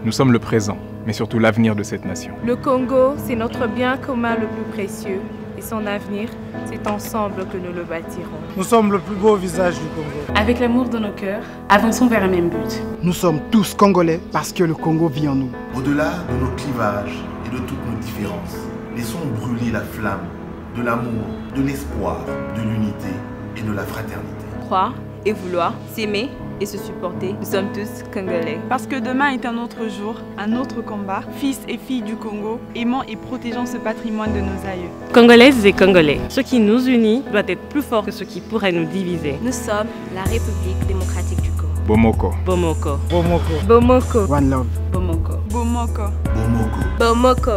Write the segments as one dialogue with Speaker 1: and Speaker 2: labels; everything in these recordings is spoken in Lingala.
Speaker 1: Nous sommes le présent, mais surtout l'avenir de cette nation.
Speaker 2: Le Congo, c'est notre bien commun le plus précieux. Et son avenir, c'est ensemble que nous le bâtirons.
Speaker 3: Nous sommes le plus beau visage du Congo.
Speaker 4: Avec l'amour dans nos cœurs, avançons vers un même but.
Speaker 5: Nous sommes tous Congolais parce que le Congo vit en nous.
Speaker 6: Au-delà de nos clivages et de toutes nos différences, laissons brûler la flamme de l'amour, de l'espoir, de l'unité et de la fraternité.
Speaker 7: Croire et vouloir, s'aimer et se supporter. Nous sommes tous Congolais.
Speaker 8: Parce que demain est un autre jour, un autre combat. Fils et filles du Congo, aimant et protégeant ce patrimoine de nos aïeux.
Speaker 9: Congolaises et Congolais, ce qui nous unit doit être plus fort que ce qui pourrait nous diviser.
Speaker 7: Nous sommes la République démocratique du Congo.
Speaker 1: Bomoko.
Speaker 9: Bomoko.
Speaker 3: Bomoko.
Speaker 2: Bomoko.
Speaker 5: One love.
Speaker 4: Bomoko.
Speaker 8: Bomoko.
Speaker 6: Bomoko.
Speaker 2: Bomoko.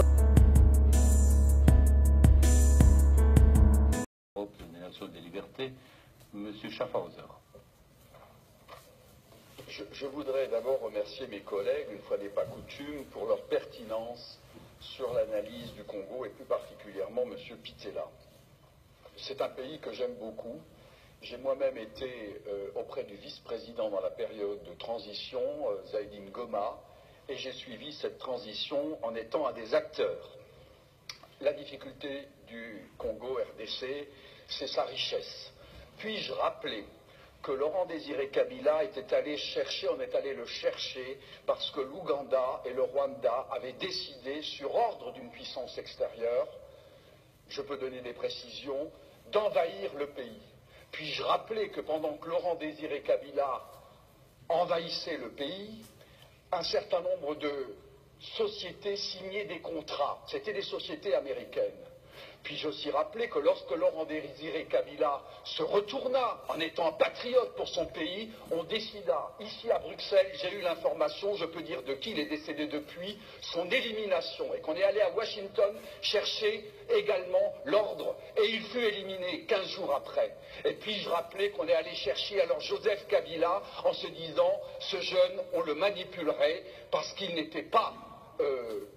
Speaker 10: Des libertés, M. Schaffhauser.
Speaker 11: Je voudrais d'abord remercier mes collègues, une fois n'est pas coutume, pour leur pertinence sur l'analyse du Congo et plus particulièrement M. Pittella. C'est un pays que j'aime beaucoup. J'ai moi-même été auprès du vice-président dans la période de transition, Zaïdine Goma, et j'ai suivi cette transition en étant un des acteurs. La difficulté du Congo RDC, c'est sa richesse. Puis-je rappeler que Laurent Désiré Kabila était allé chercher, on est allé le chercher parce que l'Ouganda et le Rwanda avaient décidé, sur ordre d'une puissance extérieure, je peux donner des précisions, d'envahir le pays. Puis-je rappeler que pendant que Laurent Désiré Kabila envahissait le pays, un certain nombre de sociétés signaient des contrats, c'était des sociétés américaines. Puis-je aussi rappeler que lorsque Laurent Désiré Kabila se retourna en étant un patriote pour son pays, on décida, ici à Bruxelles, j'ai eu l'information, je peux dire de qui il est décédé depuis, son élimination, et qu'on est allé à Washington chercher également l'ordre, et il fut éliminé 15 jours après. Et puis-je rappeler qu'on est allé chercher alors Joseph Kabila en se disant, ce jeune, on le manipulerait parce qu'il n'était pas...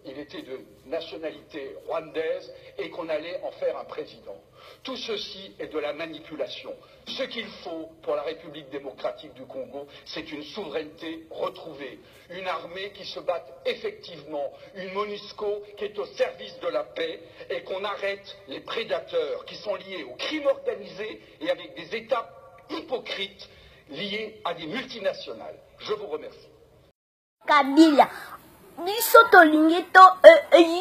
Speaker 11: il était de nationalité rwandaise et qu'on allait en faire un président. Tout ceci est de la manipulation. Ce qu'il faut pour la République démocratique du Congo, c'est une souveraineté retrouvée, une armée qui se batte effectivement, une MONUSCO qui est au service de la paix et qu'on arrête les prédateurs qui sont liés au crime organisé et avec des États hypocrites liés à des multinationales. Je vous remercie.
Speaker 12: Kabila. Biso tolingi to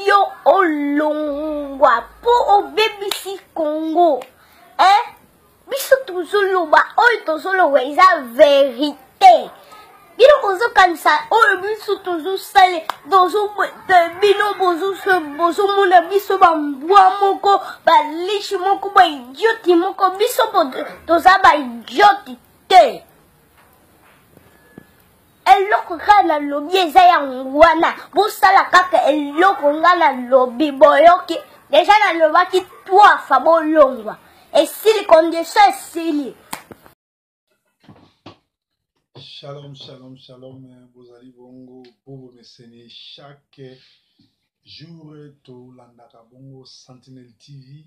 Speaker 12: yo olongwa po obebisi Congo. Biso tozoloba oyo tozoloba eza verité. Bino ozokanisa oyo biso tozosale bino bozomona biso bambwa moko balishi moko baidioti moko biso toza baidioti te. Eloko kana lobi eza yango wana bosala kaka eloko nga na lobi boyoki deja nalobaki 3 fois bolongwa esili condition esili.
Speaker 13: Shalom, shalom, shalom, bozali bongo bobo meseni chaque jour tolandaka bongo Sentinelle TV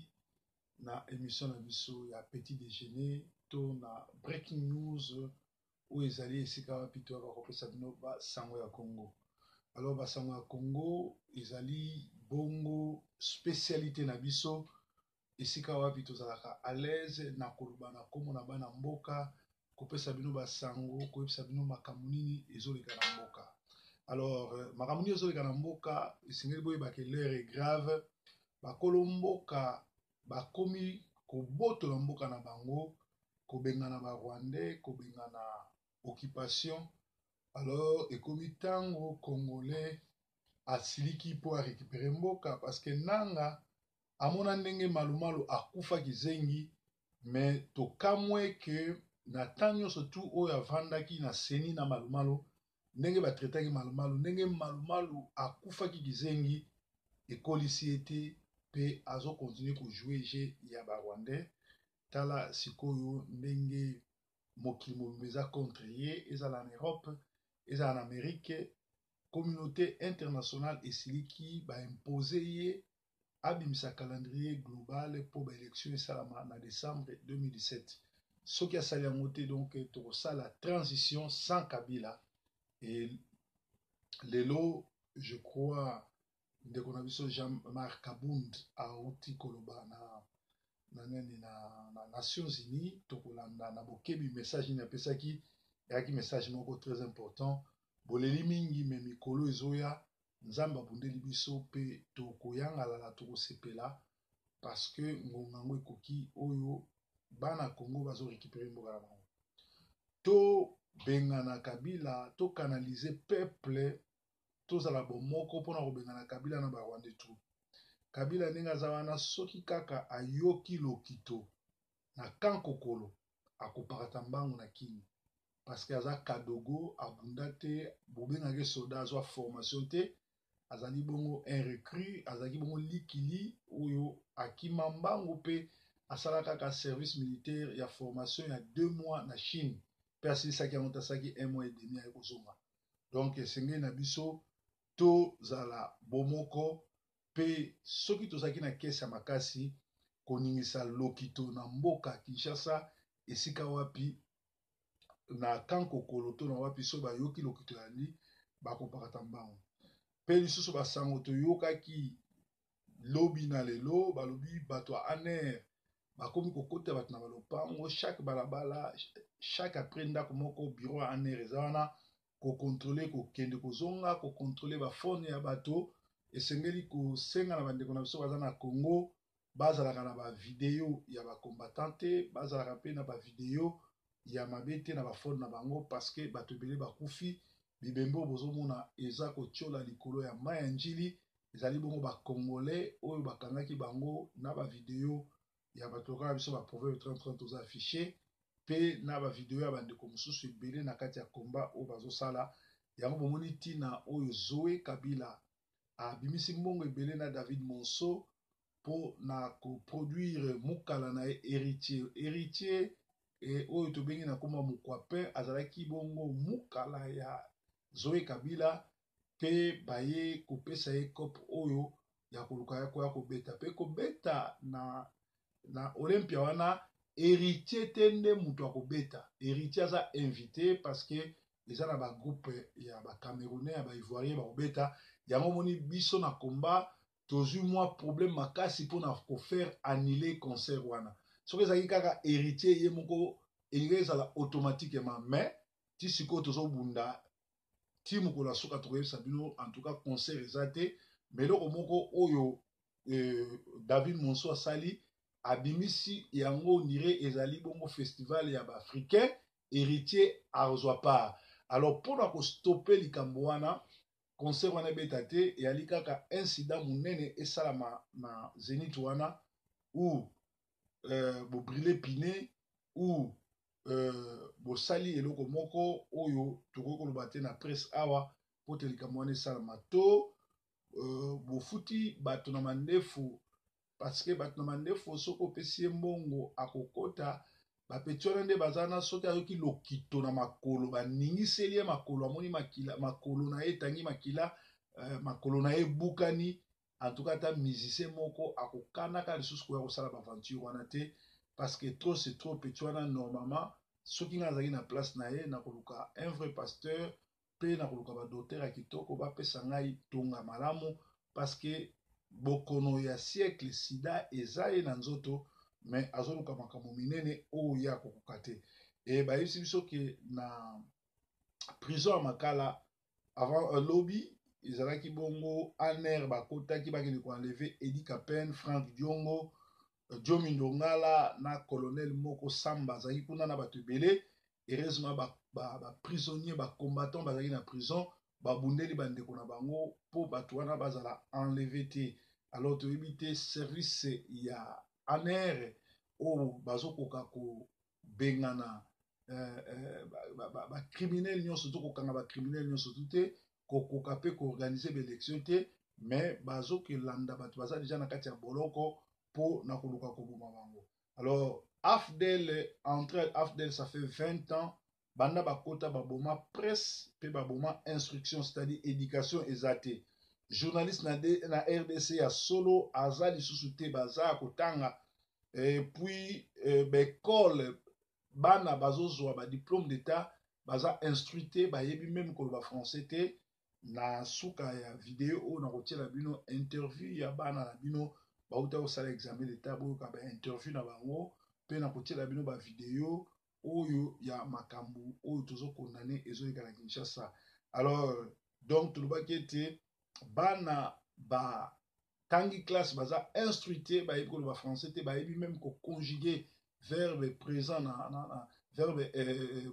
Speaker 13: na émission na biso ya petit déjeuner to na breaking news où ezali esika wapi to bakopesa bino basango ya Congo. Alors basango ya Congo ezali bongo spécialité na biso esika wapi tozalaka à l'aise na koloba na kombo na bana mboka kopesa bino basango koyebisa bino makambo nini ezoleka na mboka. Alors makambo nini ezoleka na mboka esengeli boyebaka l'heure est grave, bakolo mboka bakomi kobotola mboka na bango, kobengana ba Rwandais, kobengana occupation. Alors ekomi tango congolais asiliki po a récupérer mboka parce que nanga amona ndenge malumalu akufa kizengi, mais tokamwe que na tanyo surtout oyo avandaki na seni na malumalu ndenge batretaki malumalu ndenge malumalu akufa kizengi ekolisi ete pe azo continuer ko jouer jeu ya ba Rwandais. Tala sikoyo ndenge mokili mobimeza contre ye ezala en Europe ezala en Amérique, communauté internationale esiliki ba imposer ye abimisa calendrier global pour ba élection esalama na décembre 2017. Soki asali yango te donc tokosala transition sans Kabila et lelo je crois ndeko na biso Jean-Marc Kabund auti koloba na Nations Unies tokolanda na bokebi message ni apesaki yaki message moko très important boleli mingi me mikolo ezoya nzamba bundeli biso pe tokoyangala la tokosepela parce que ngongango ekoki oyo bana Congo bazo récupérer mboka na bango to bengana Kabila to canaliser peuple tozala bomoko mpona kobengana Kabila na barwande tu Kabila ndenge aza wana soki kaka ayoki lokito na kankokolo akopakata mbangu na kini parce que aza kadogo abunda te bobengaki soda azwa formation te azali bongo un recrue azalaki bongo likili oyo akima mbangu pe asala kaka service militaire ya formation ya 2 mois na Chine pe asilisaki yango tasaki 1 mois et demi aye kozonga donc esengeli na biso tozala bomoko pe soki tozalaki na kesi ya makasi koningisa lokito na mboka Kinshasa esika wapi na kankokolo to na wapi so bayoki lokito yali bakopakata mbango pe lisusu basango toyokaki lobi na lelo balobi bato ya ANR bakomi kokota bato na balopango chaque balabala chaque après ndako moko bureau ya ANR eza wana kokontrole kokende kozonga kokontrole bafone ya bato esengeli kosenga na bandeko na biso baza na Congo bazalaka na bavideo ya bakombatante bazalaka pe na bavideo ya mabete na bafone na bango parce que bato ebele bakufi bibembo bozomona eza kotiola likolo ya mai ya njili ezali bongo bakongolais oyo bakangaki bango na bavideo ya bato kaka biso baproverbe 30 toza affiché pe na bavideo ya bandeko mosusu ebele na kati ya komba oyo bazosala yango bomoni ntina oyo Zoe Kabila abimisi mbongo ebele na David Monso po na koproduire mokala na héritier oyo tobengi na komba Mokwapin azalaki bongo mokala ya Zoe Kabila pe baye kopesa ye kope oyo ya koluka ya koya kobeta pe kobeta na Olympia wana héritier te nde mutu akobeta héritier aza invité parce que eza na ba groupe ya ba Camerounais ya ba Ivoirien bakobeta yango moni biso na komba tozwi mwa problème makasi mpona kofaire annuler concert wana soki ezalaki kaka héritier ye moko elingi ezala automatiquement mais ti sikoyo tozobunda ti mokolo asuka tokoyebisa bino en tout cas concert eza te mais eloko moko oyo David Monso asali abimisi yango ondire ezali bongo festival ya baafricain héritier azwa part alors mpona kostope likambo wana concert wana ebeta te eyali kaka incident monene esalama na Zénith wana ou bobrile pine ou bosali eloko moko oyo tokoki koloba te na presse awa po te likambo wana esalama to bofuti bato na mandefu parce que bato na mandefu soki opesi ye mbongo akokota bapeti wana nde baza na soki ayoki lokito na makolo baningiseli ye makolo amoni makolo na ye etangi makila makolo na ye ebukani antuka ata musicien moko akokanaka lisusu koya kosala baventure wana te parce que trop c'est trop peti wana normalement soki nga azalaki na place na ye nakoluka un vrai pasteur mpe nakoluka badoter ya kitoko bapesa ngai tonga malamu parce que bokono ya siècle sida eza ye na nzoto mais azoluka makambo minene oyo ye akokoka te e bayebisi biso ke na prison ya makala avant lobby ezalaki bongo ANR bakotaki bakende koenleve Edi Kapen, Frank Diongo, Diomi Ndongala na colonel moko Samba azalaki kuna na bato ebele heureusement baprisonnier bacombattant bazalaki na prison babundeli bandeko na bango mpo bato wana bazala enleve te alors toyebi te service ya ANR oyo bazokoka kobengana bacriminel nyonso to kokanga bacriminel nyonso tu te kokoka mpe koorganize baélection te mais bazokelanda bato baza deja na kati ya boloko mpo na koluka koboma bango alors AFDEL entre AFDEL ça fait 20 ans banda bakota baboma presse mpe baboma instruction c'est-à-dire éducation eza te journaliste na RDC ya solo aza lisusu te baza ya kotanga puis baekole bana bazozwa badiplôme d'état baza instruit te bayebi même koloba français te na suka ya video oyo nakotiela bino interview ya bana na bino bauta kosala examen d'état boyoka bainterview na bango mpe nakotiela bino bavideo oyo ya makambo oyo tozokondane ezoleka na Kinshasa. Alors donc tolobaki ete bana batangi classe baza instruite bayebi koloba français te bayebi même koconjuguer verbe présent na verbe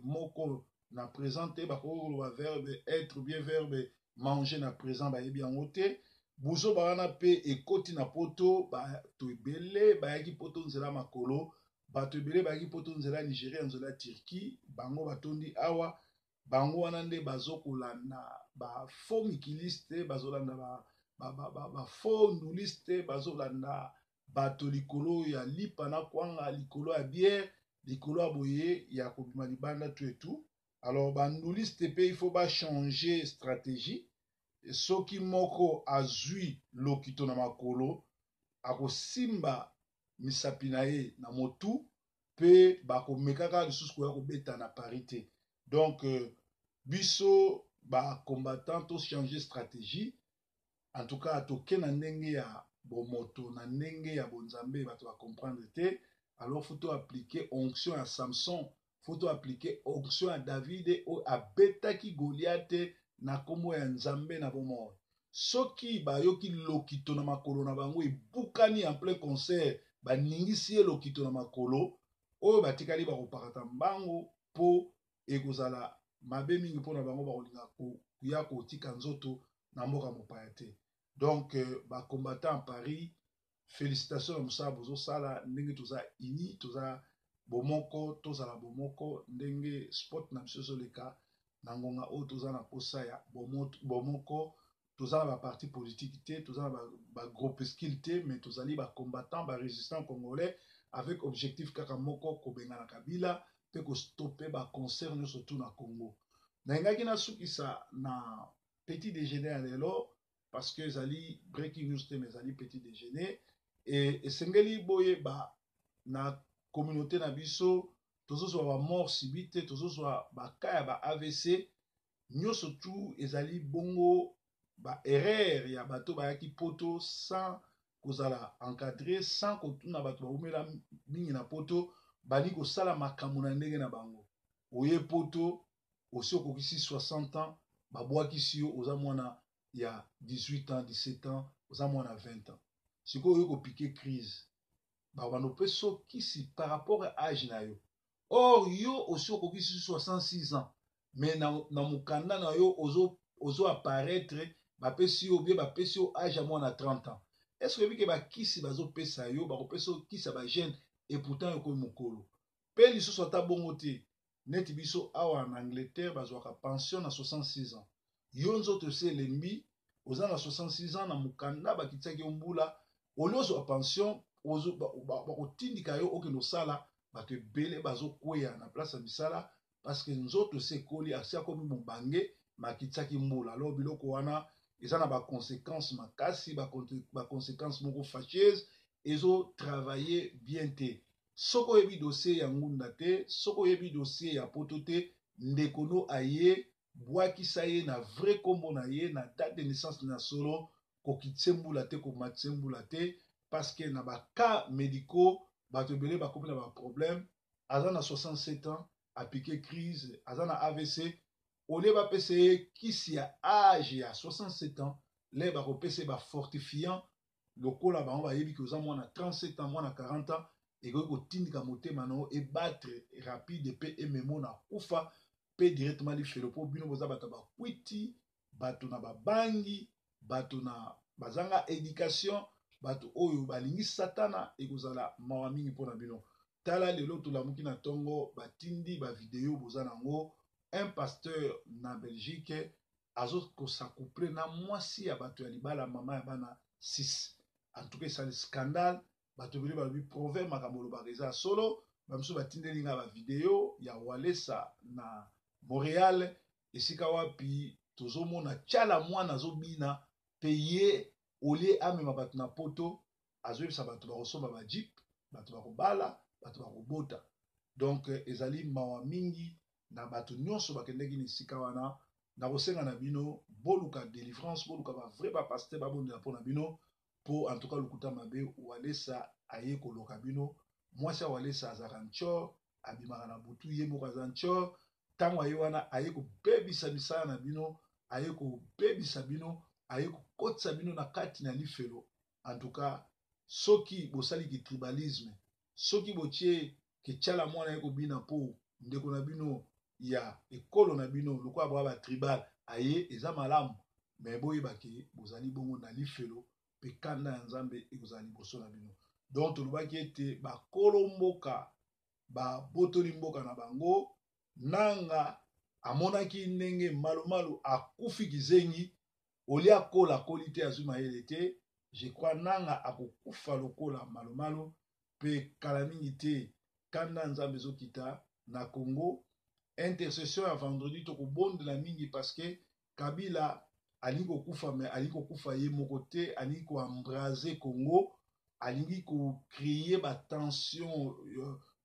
Speaker 13: moko na présent te bakoki koloba verbe être bien verbe manger na présent bayebi yango te. Buzoba wana mpe ekoti na poto bato ebele bayaki poto nzela makolo, bato ebele bayaki poto nzela Nigeria nzela Turquie, bango batondi awa, bango wana nde bazokolanda bafaux mikiliste, bazolanda bafaux nduliste, bazolanda bato likolo ya lipa na kwanga, likolo ya bière, likolo ya boye ya kobima libanda tout et tout. Alors banduliste pe il faut ba changer stratégie. Soki moko azui lokito na makolo akosimba misapi na ye na motu pe bakomekaka lisusu koya kobeta na parité. Donc biso ba combattant to changer stratégie. En tout cas toke na ndenge ya bomoto na ndenge ya bonzambe bato ba comprendre te. Alors faut appliquer onction à Samson, faut appliquer onction à David o abetaki Goliath na kombo ya nzambe na bomoi. Soki bayoki lokito na makolo na bango ebukani en plein concert baningisi lokito na makolo oyo batikali bakopakata mbango po ekozala mabe mingi mpona bango bakolinga kuya kotika nzoto na mboka mopaya te. Donc bacombattant en Paris, félicitations na mosala bozosala ndenge toza ini toza bomoko tozala bomoko ndenge sport na biso ezoleka na ngonga oyo toza na posa ya bomoko toza na baparti politique te, toza na bagroupesquile te, mais tozali bacombattant barésistant congolais avec objectif kaka moko kobenga na Kabila mpe kostoppe baconcert nyonso tu na Congo. Nayingaki nasukisa na petit déjeuner ya lelo parce que ezali breaking news te mais ezali petit déjeuner et esengeli boyeba na communauté na biso tozozwa ba mort subite, tozozwa ba cas ya ba AVC nyonso tu ezali bongo ba erreur ya bato bayaki poto sans kozala encadré, sans kotuna bato baumela mingi na poto bani kosala makambo na ndenge na bango. Oye poto osi okokisi 60 ans babwakisi yo oza mwana ya 18 ans 17 ans oza mwana 20 ans sikoyo oyo kopike crise babando mpe sokisi par rapport à âge na yo. Or yo osi okokisi 66 ans mais na mukanda na yo ozo apparaître bapesi yo bien bapesi yo âge ya mwana 30 ans. Est-ce que bike bakisi bazopesa yo bakopesa yo kisa ba jeune et pourtant yo koyi mokolo pe lisusu ata bongo te neti biso awa na Angleterre bazwaka pension na 66 ans. Yo nzoto se lembi oza na 66 ans na mukanda bakitiaki yo mbula olozwa pension bakotindika yo okende osala bato ebele bazokweya na place ya misala parce que nzoto se ekoli asi akomi mobange makitiaki mbula. Alors biloko wana eza na baconséquence makasi baconséquence moko fâcheuse ezotravaille bien te. Soko oyebi dossier ya ngunda te, soko oyebi dossier ya poto te, ndekono aye bwakisa ye na vrai kombo na ye na date de naissance na solo kokitse mbula te komatise mbula te parce que na baka médicaux bato ebele bakomi na baproblème aza na 67 ans apike crise aza na AVC olie bapesa ye kisi ya age ya 67 ans le bakopesa ye bafortifiant lokola bango bayebi ke oza mwana 37 ans mwana 40 ans ekoki kotindika motema na yo ebattre rapide mpe ememo na kufa mpe directement lifelo mpo bino boza bato bakwiti bato na babangi bato na bazanga éducation bato oyo balingi satana ekozala mawa mingi mpona bino. Tala lelo tolamuki na ntongo batindi bavideo boza nango un pasteur na Belgique azokosacouple na mwasi ya bato ya libala mama ya bana 6. En tout cas esali scandale bato ebele balobi proverbe makambo olobaka eza solo bamiso batindeli nga bavideo ya walesa na Montréal esika wapi tozomona tiala mwana azobina mpe ye olie amema bato na poto azoyebisa bato bakosomba bajip bato bakobala bato bakobota. Donc ezali mawa mingi na bato nyonso bakendeki na esika wana na kosenga na bino boluka délivrance boluka ba vrai ba pasteur ba bondela pona bino pour en tout cas lokuta mabe walesa aye koloka bino mwasi walesa azakancho abimaka na butu ye moko azancho tango aye wana aye kobebisa misala na bino aye kobebisa bino aye kokotisa bino na kati na lifelo en tout cas soki bosali ki tribalisme soki botie ke tiala mwana ye kobina po ndeko na bino ya ekolo na bino lokwa ba tribal aye eza malamu mais boyebaki bozali bongo na lifelo pe kanda ya nzambe ekozali liboso na bino donc tolobaki ete bakolo mboka babotoli mboka na bango nanga amonaki ndenge malumalu akufi kizengi olia kola koli te azwi mayele te je crois nanga akokufa lokola malumalu pe kala mingi te kanda nzambe ezokita na Congo. Intercession à vendredi tokobondela mingi parce que Kabila alingi kokufa mais alingi kokufa ye moko te alingi koembraser Congo alingi ko-créer ba tension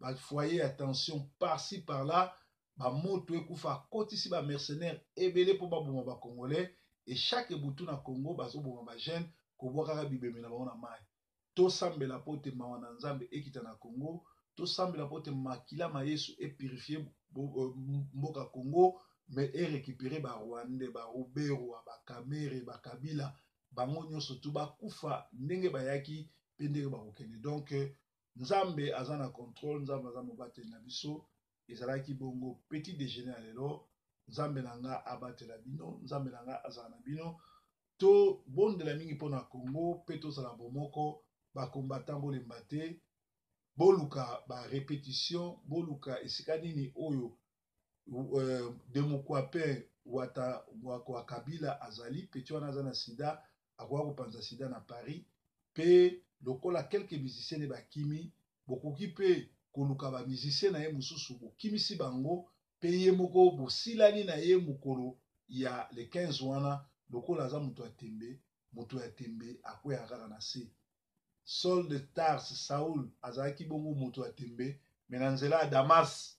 Speaker 13: ba foyer ya tension par-ci par-là ba moto ekufa kotisi ba mercenaires ebele po baboma ba congolais et chaque butu na Congo bazoboma ba jeune ko bwaka bibeme na bango na mai to sambela pote mawa na nzambe ekita na Congo to sambela pote makila ma Yesu et purifier mboka Congo mais et récupérer ba Rwandais ba Rubero ba Kamere ba Kabila bango nyonso tu ba kufa ndenge bayaki pe ndenge bakokende donc nzambe azana contrôle nzambe azana batela na biso ezalaki bongo petit déjeuner à lelo nzambe nanga abatela bino nzambe nanga azana na bino to bondela mingi pona Congo pe to sala bomoko ba combattant bolemba te boluka ba répétition boluka esika nini oyo Demokwape wata wa Kabila azali peti wana aza na sida akwa kopanza sida na Paris pe lokola quelques musiciens bakimi bokoki pe koluka ba musiciens na ye mususu bokimisi bango pe ye moko bosilani na ye mukolo ya le 15 wana lokola aza mutu ya tembe akwea kaka na se Saul de Tarse Saul azalaki bongo mutu ya tembe mais nzela Damas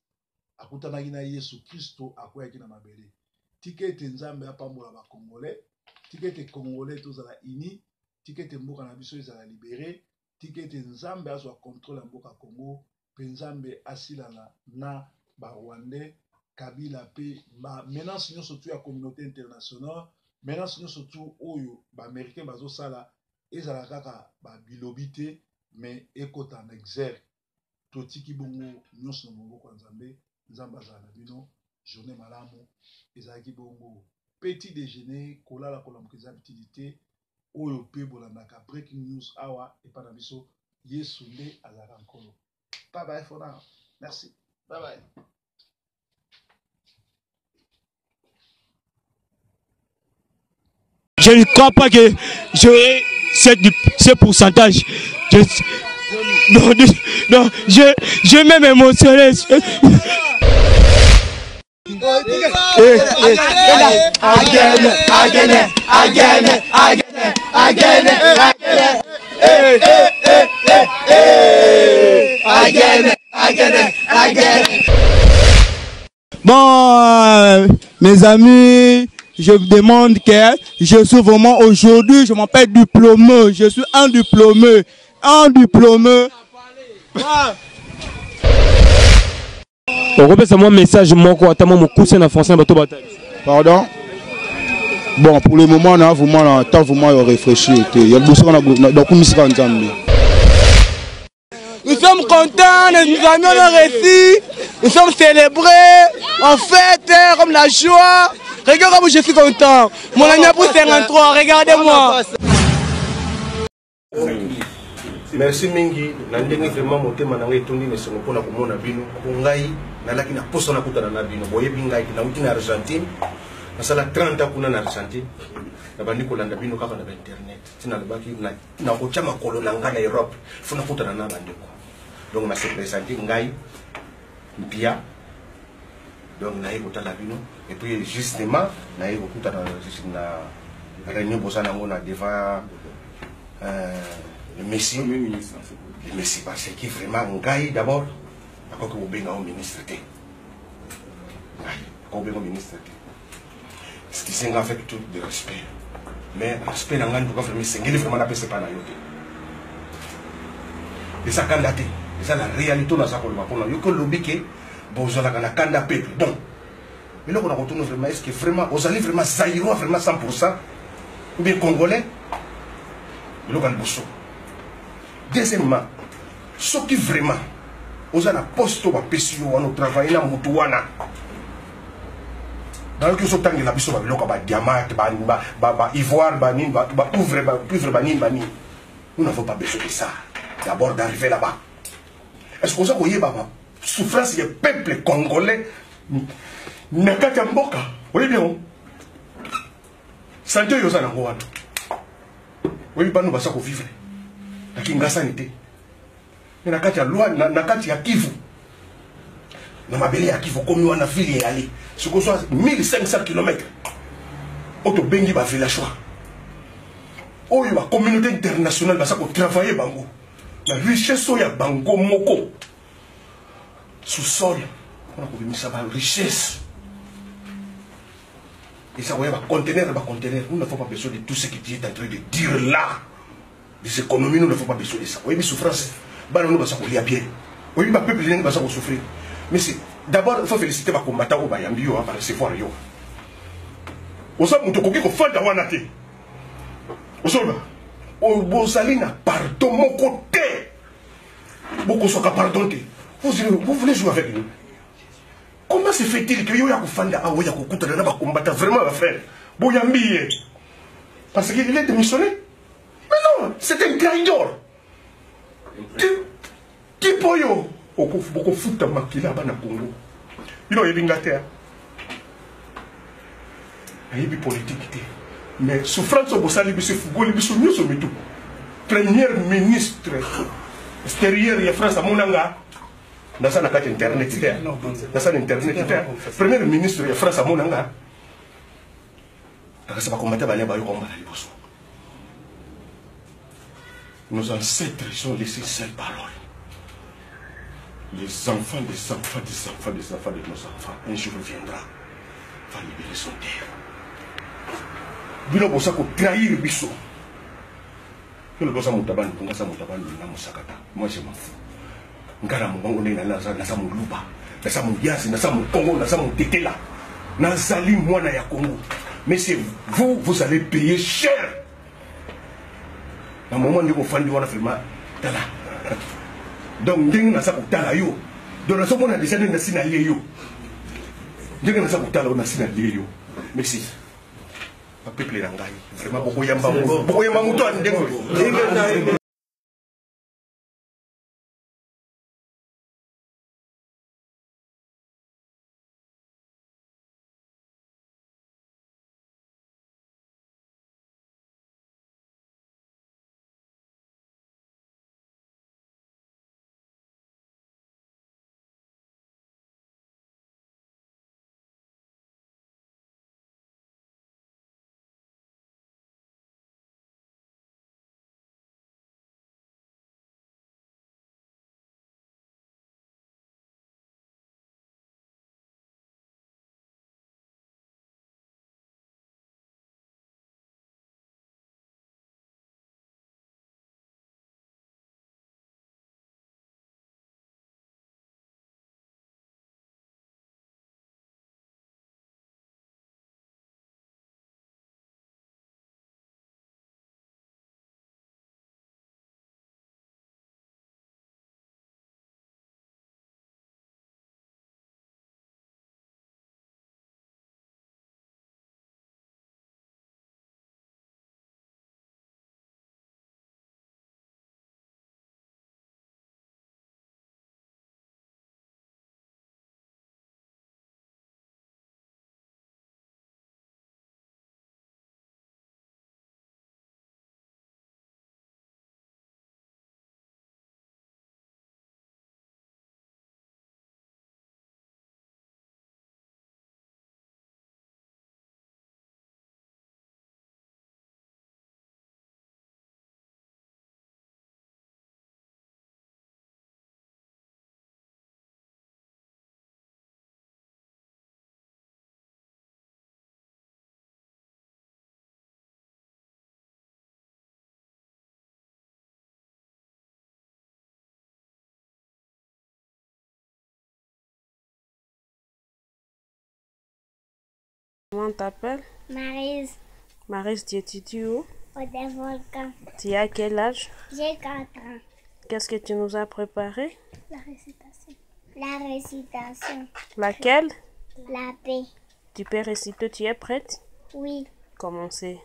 Speaker 13: akutanaki na Yesu Kristo akweyaki na mabele tikete nzambe apambola ba congolais tikete congolais tozala ini tikete mboka na biso ezala libéré tikete nzambe azwa contrôle ya mboka Congo pe nzambe asilana na ba Rwandais Kabila pe ba menace nyonso tu ya communauté internationale menace nyonso tu oyo ba américain bazosala ezala kaka ba bilobité mais ekota en exergue totiki bongo nyonso na maboko ya nzambe nzambe azala na bino journée malamu ezalaki bongo petit déjeuner kolala kolamuka eza utilité oyo pe bolandaka breaking news awa epa na biso Yesu nde azalaka nkolo. Bye bye for now. Merci. Bye bye.
Speaker 14: Je ne crois pas que j'aurai ce pourcentage. Non, je vais m'émotionner. Bon, mes amis, je vous demande que je suis vraiment aujourd'hui, je m'appelle diplômé, je suis un diplômé.
Speaker 15: Repère-moi un message,
Speaker 16: pardon? Bon, pour le moment, on a vraiment temps vraiment réfléchi. Il y a beaucoup de musique.
Speaker 14: Nous sommes contents, nous avons le récit, nous sommes célébrés, en fête, comme la joie. Regarde comme je suis content. Mon ami a pour 53, regardez-moi.
Speaker 6: Merci mingi nandenge vraiment motema na ngai tondi nesongo pona komona bino ko ngai nalaki na poso na kutana na bino boyebi ngai na uti na Argentine nasala 30 kuna na Argentine na bandi kolanda bino kaka na internet tina lebaki na ko chama kolo na ngana Europe funa kutana na bandi ko donc na se présenter ngai mpia donc na yeko tala bino et puis justement na yeko kutana na réunion bosana ngona devant le Messie, parce que vraiment, Ngaï d'abord, à quoi que vous avez un ministre. Ce qui s'est avec tout de respect. Mais respect n'a pas vraiment c'est vraiment la paix pas la yote. Et ça candidaté. Et ça la réalité dans sa colma pour nous. Yoko lobby que bonjour la candidat peuple. Bon. Mais là on a retourné vraiment est-ce que vraiment vous allez vraiment zaïrois vraiment 100% ou bien congolais. Mais là on a le bousseau. Deuxièmement, ce qui vraiment vous avez la poste au PCO on travaille dans Moutouana. Dans le temps que la biso ba biloko ba diamant ba ivoire ba nini ba ouvre ba nini nous n'avons pas besoin de ça d'abord d'arriver là-bas. Est-ce que vous avez la souffrance du peuple congolais nakati ya mboka oui bien santé yo za nango wana oui bano basa ko vivre na Kinshasa nité mais nakati ya loi nakati ya Kivu na mabele ya Kivu komi wana ville ya ali ce que soit 1500 km auto bengi ba villageois oyo ba communauté internationale basa ko travailler bango la richesse ya bango moko sous sol on a ko bimisa ba richesse et ça va contenir nous ne faut pas besoin de tout ce que tu es en train de dire là des économies nous ne faut pas besoin de ça oui mais souffrance ba nous basa ko lia bien oui ba peuple n'est basa ko souffrir mais c'est d'abord il faut féliciter les combattants au Bayambi par recevoir yo. Osa muto koki ko fanda wana te. Osoba. O bozali na pardon mon côté. Beaucoup sont pardon te. Vous voulez jouer avec nous. Comment se fait-il que yo ya ko fanda awo ya ko kutana na ba combattants vraiment frère. Boyambi parce qu'il est démissionné. Mais non, c'est un traidor. Tipo yo beaucoup foutre makila bana Congo. Il y a une terre. Il y a une politique. Mais souffrance au Bossali, c'est Fougo, c'est mieux sur tout. Premier ministre extérieur, il y a France à Monanga. Dans sa carte internet, dans sa internet, premier ministre, il y a France à Monanga. Ça va combattre les combat. Nos ancêtres sont laissés seuls parole. Les enfants des enfants des enfants des enfants de nos enfants, un jour viendra, va libérer son terre. Bino bosa ko trahir biso. Bino bosa mutabani kunga sa mutabani na musakata. Moi je m'en fous. Ngara mbongo na sa muluba, na sa muyasi, na sa mukongo, na sa mutetela. Na zali mwana ya Congo. Mais c'est vous allez payer cher. Na moment ndiko fandi wana filma tala. Donc ndenge na sa kutala yo donc na somona déjà na sina yo ndenge na sa kutala na sina yo merci pa peuple na ngai vraiment beaucoup yamba muto ndenge
Speaker 17: Comment t'appelles?
Speaker 12: Maryse.
Speaker 17: Maryse, tu étudies où?
Speaker 12: Au Dévolcan.
Speaker 17: Tu as quel âge?
Speaker 12: J'ai 4 ans.
Speaker 17: Qu'est-ce que tu nous as préparé?
Speaker 12: La récitation. La récitation.
Speaker 17: Laquelle?
Speaker 12: La paix.
Speaker 17: Tu peux réciter, tu es prête?
Speaker 12: Oui.
Speaker 17: Commencez.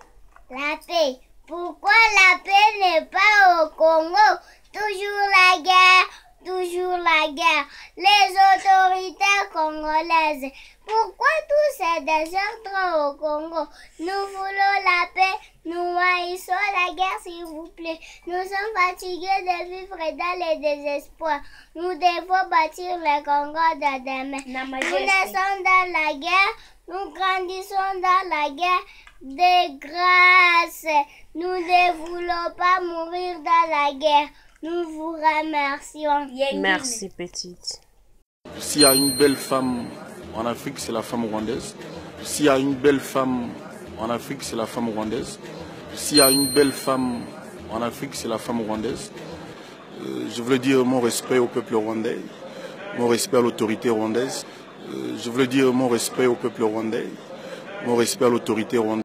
Speaker 12: La paix. Pourquoi la paix n'est pas au Congo? Toujours la guerre, toujours la guerre. Les autorités congolaises. Pourquoi tous ces désordres au Congo? Nous voulons la paix, nous haïssons la guerre, s'il vous plaît. Nous sommes fatigués de vivre dans le désespoir. Nous devons bâtir le Congo de demain. Nous naissons dans la guerre, nous grandissons dans la guerre. De grâce, nous ne voulons pas mourir dans la guerre. Nous vous remercions.
Speaker 17: Merci, petite.
Speaker 18: S'il y a une belle femme en Afrique, c'est la femme rwandaise. S'il y a une belle femme en Afrique, c'est la femme rwandaise. S'il y a une belle femme en Afrique, c'est la femme rwandaise. Je voulais dire mon respect au peuple rwandais, mon respect à l'autorité rwandaise. Je voulais dire mon respect au peuple rwandais, mon respect à l'autorité rwandaise.